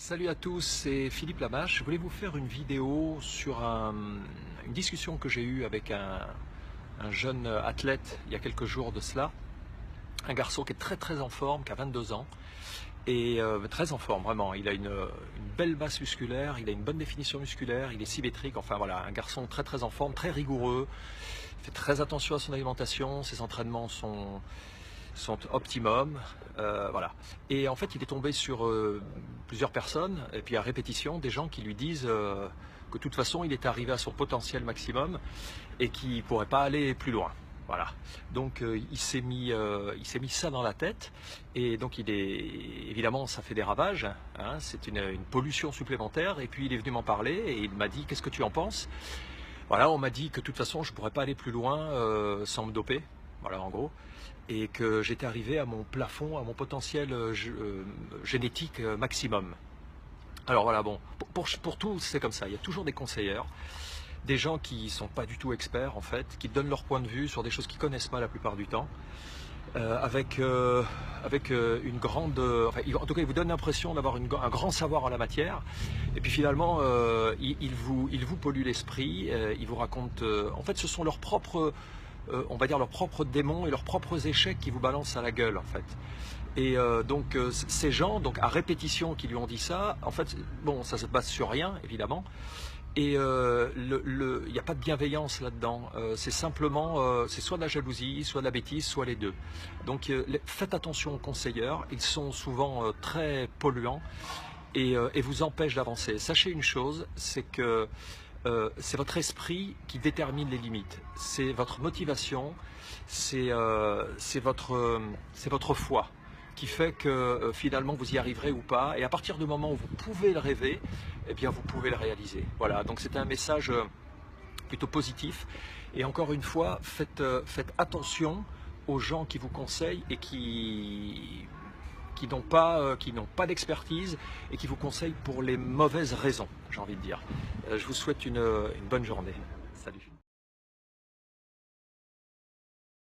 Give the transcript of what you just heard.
Salut à tous, c'est Philippe Lamache. Je voulais vous faire une vidéo sur une discussion que j'ai eue avec un jeune athlète il y a quelques jours de cela. Un garçon qui est très en forme, qui a 22 ans, et très en forme vraiment. Il a une belle masse musculaire, il a une bonne définition musculaire, il est symétrique, enfin voilà, un garçon très en forme, très rigoureux. Il fait très attention à son alimentation, ses entraînements sont optimum, voilà. Et en fait, il est tombé sur plusieurs personnes, et puis à répétition, des gens qui lui disent que de toute façon, il est arrivé à son potentiel maximum et qu'il ne pourrait pas aller plus loin. Voilà. Donc il s'est mis ça dans la tête, et donc évidemment, ça fait des ravages, hein, c'est une pollution supplémentaire. Et puis il est venu m'en parler et il m'a dit: qu'est-ce que tu en penses? Voilà, on m'a dit que de toute façon, je ne pourrais pas aller plus loin sans me doper. Voilà, en gros, et que j'étais arrivé à mon plafond, à mon potentiel génétique maximum. Alors voilà, bon, pour tout, c'est comme ça. Il y a toujours des conseilleurs, des gens qui ne sont pas du tout experts en fait, qui donnent leur point de vue sur des choses qu'ils ne connaissent pas la plupart du temps, avec une grande... enfin, en tout cas, ils vous donnent l'impression d'avoir un grand savoir en la matière, et puis finalement, ils vous polluent l'esprit, ils vous racontent... en fait, ce sont leurs propres... on va dire leurs propres démons et leurs propres échecs qui vous balancent à la gueule en fait. Et donc ces gens, donc à répétition, qui lui ont dit ça, en fait, bon, ça se base sur rien évidemment, et il n'y a pas de bienveillance là-dedans, c'est simplement, c'est soit de la jalousie, soit de la bêtise, soit les deux. Donc faites attention aux conseilleurs, ils sont souvent très polluants et vous empêchent d'avancer. Sachez une chose, c'est que c'est votre esprit qui détermine les limites, c'est votre motivation, c'est votre foi qui fait que finalement vous y arriverez ou pas, et à partir du moment où vous pouvez le rêver, eh bien vous pouvez le réaliser. Voilà, donc c'était un message plutôt positif, et encore une fois, faites attention aux gens qui vous conseillent et qui n'ont pas d'expertise et qui vous conseillent pour les mauvaises raisons, j'ai envie de dire. Je vous souhaite une bonne journée.